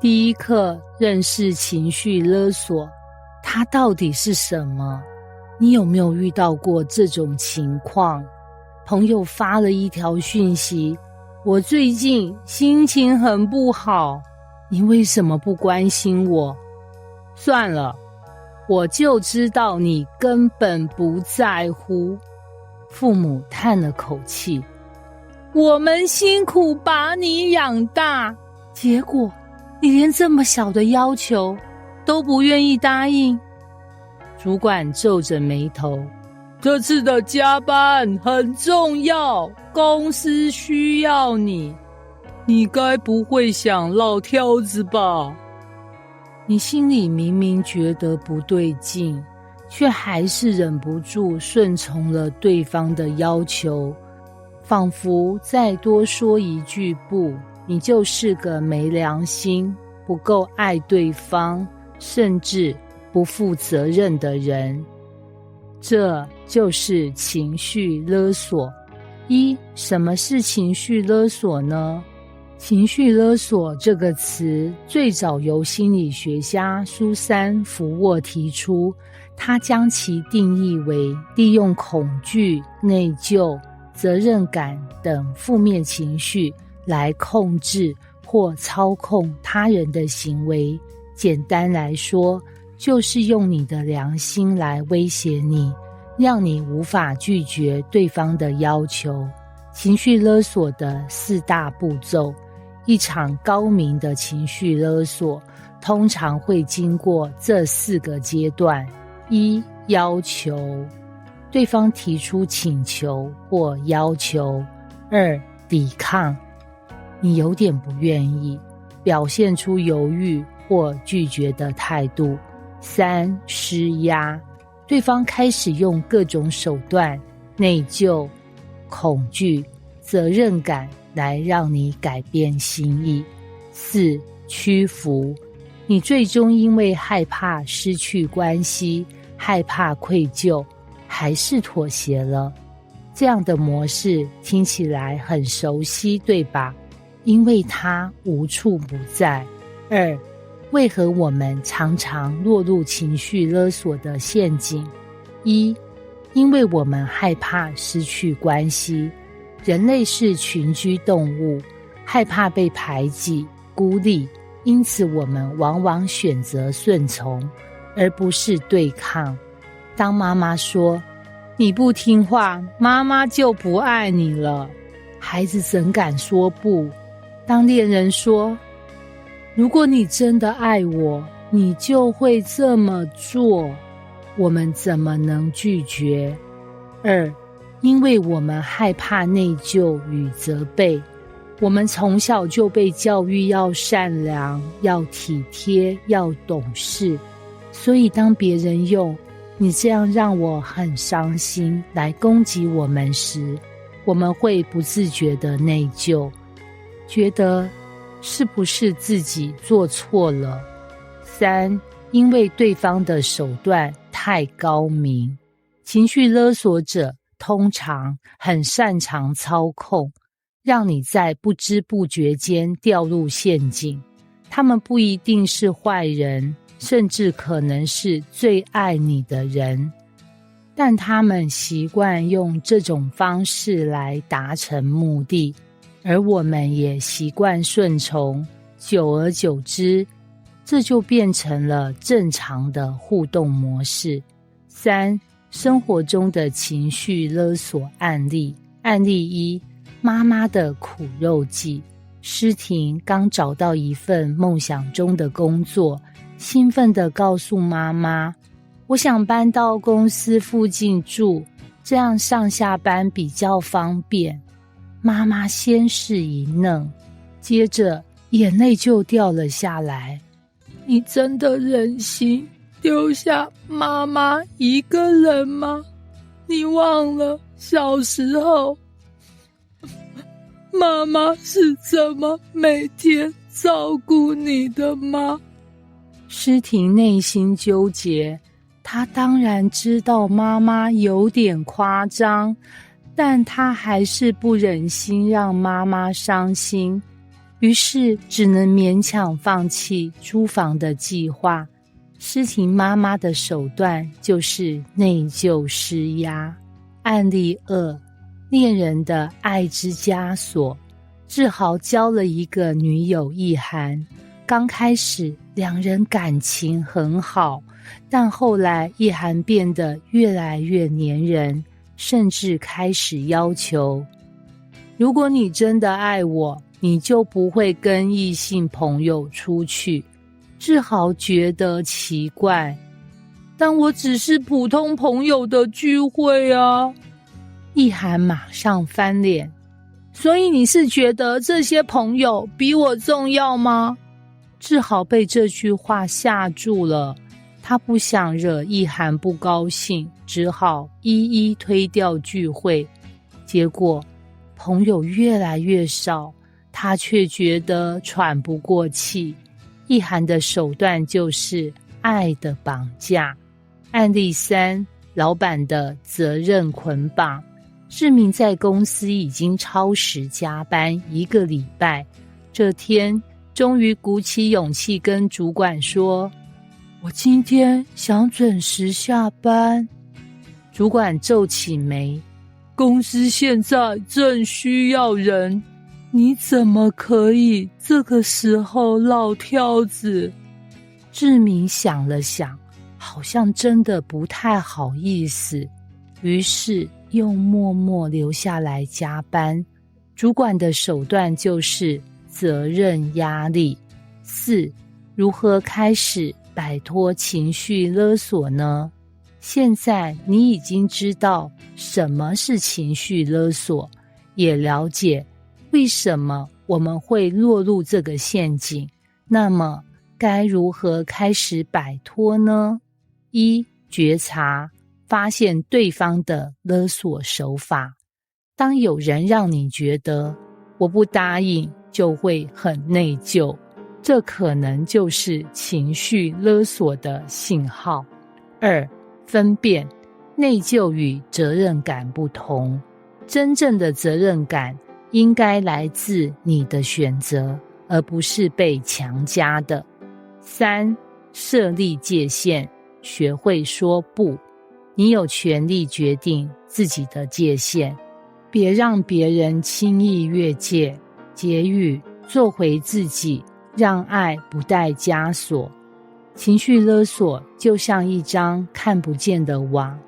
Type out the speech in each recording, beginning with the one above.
第一课认识情绪勒索，它到底是什么？你有没有遇到过这种情况？朋友发了一条讯息，我最近心情很不好，你为什么不关心我？算了，我就知道你根本不在乎。父母叹了口气，我们辛苦把你养大，结果你连这么小的要求都不愿意答应。主管皱着眉头，这次的加班很重要，公司需要你，你该不会想落挑子吧？你心里明明觉得不对劲，却还是忍不住顺从了对方的要求，仿佛再多说一句不，你就是个没良心、不够爱对方，甚至不负责任的人。这就是情绪勒索。什么是情绪勒索呢？情绪勒索这个词最早由心理学家苏珊·福沃提出，他将其定义为利用恐惧、内疚、责任感等负面情绪来控制或操控他人的行为。简单来说，就是用你的良心来威胁你，让你无法拒绝对方的要求。情绪勒索的4大步骤，一场高明的情绪勒索通常会经过这4个阶段。要求，对方提出请求或要求。2抵抗，你有点不愿意，表现出犹豫或拒绝的态度。3施压，对方开始用各种手段，内疚、恐惧、责任感来让你改变心意。4屈服，你最终因为害怕失去关系，害怕愧疚，还是妥协了。这样的模式听起来很熟悉，对吧？因为它无处不在。2为何我们常常落入情绪勒索的陷阱？因为我们害怕失去关系。人类是群居动物，害怕被排挤、孤立，因此我们往往选择顺从，而不是对抗。当妈妈说，你不听话，妈妈就不爱你了，孩子怎敢说不？当恋人说，如果你真的爱我，你就会这么做，我们怎么能拒绝？2因为我们害怕内疚与责备，我们从小就被教育要善良、要体贴、要懂事，所以当别人用你这样让我很伤心来攻击我们时，我们会不自觉的内疚，觉得是不是自己做错了。3因为对方的手段太高明，情绪勒索者通常很擅长操控，让你在不知不觉间掉入陷阱。他们不一定是坏人，甚至可能是最爱你的人，但他们习惯用这种方式来达成目的，而我们也习惯顺从，久而久之，这就变成了正常的互动模式。3生活中的情绪勒索案例。案例1，妈妈的苦肉计。诗婷刚找到一份梦想中的工作，兴奋地告诉妈妈，我想搬到公司附近住，这样上下班比较方便。妈妈先是一愣，接着眼泪就掉了下来。你真的忍心丢下妈妈一个人吗？你忘了小时候妈妈是怎么每天照顾你的吗？诗婷内心纠结，她当然知道妈妈有点夸张，但她还是不忍心让妈妈伤心。于是只能勉强放弃租房的计划。诗婷妈妈的手段就是内疚施压。案例2，恋人的爱之枷锁。志豪交了一个女友意涵，刚开始两人感情很好，但后来意涵变得越来越黏人，甚至开始要求，如果你真的爱我，你就不会跟异性朋友出去。志豪觉得奇怪，但我只是普通朋友的聚会啊。意涵马上翻脸，所以你是觉得这些朋友比我重要吗？志豪被这句话吓住了，他不想惹意涵不高兴，只好一一推掉聚会。结果朋友越来越少，他却觉得喘不过气。意涵的手段就是爱的绑架。案例3，老板的责任捆绑。志明在公司已经超时加班1个礼拜，这天终于鼓起勇气跟主管说，我今天想准时下班。主管皱起眉，公司现在正需要人，你怎么可以这个时候落挑子？志明想了想，好像真的不太好意思，于是又默默留下来加班。主管的手段就是责任压力。4，如何开始摆脱情绪勒索呢？现在你已经知道什么是情绪勒索，也了解为什么我们会落入这个陷阱，那么该如何开始摆脱呢？1，觉察，发现对方的勒索手法。当有人让你觉得我不答应就会很内疚，这可能就是情绪勒索的信号。2，分辨，内疚与责任感不同，真正的责任感应该来自你的选择，而不是被强加的。3，设立界限，学会说不。你有权利决定自己的界限，别让别人轻易越界。结语，做回自己，让爱不带枷锁。情绪勒索就像一张看不见的网，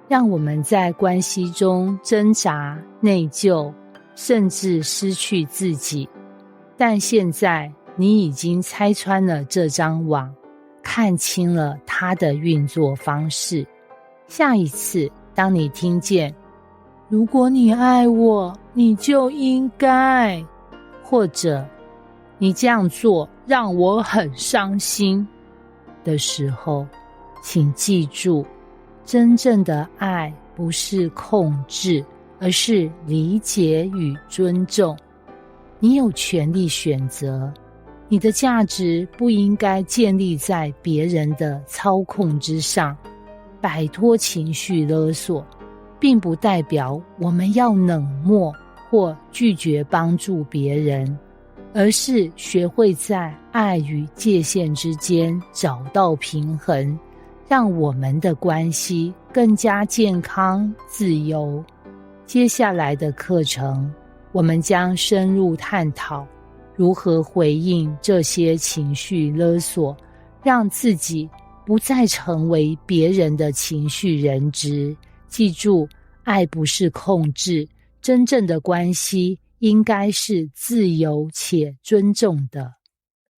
让我们在关系中挣扎、内疚，甚至失去自己。但现在你已经拆穿了这张网，看清了它的运作方式。下一次当你听见如果你爱我，你就应该，或者你这样做让我很伤心的时候，请记住，真正的爱不是控制，而是理解与尊重。你有权利选择，你的价值不应该建立在别人的操控之上。摆脱情绪勒索，并不代表我们要冷漠或拒绝帮助别人，而是学会在爱与界限之间找到平衡，让我们的关系更加健康自由。接下来的课程，我们将深入探讨如何回应这些情绪勒索，让自己不再成为别人的情绪人质。记住，爱不是控制，真正的关系应该是自由且尊重的。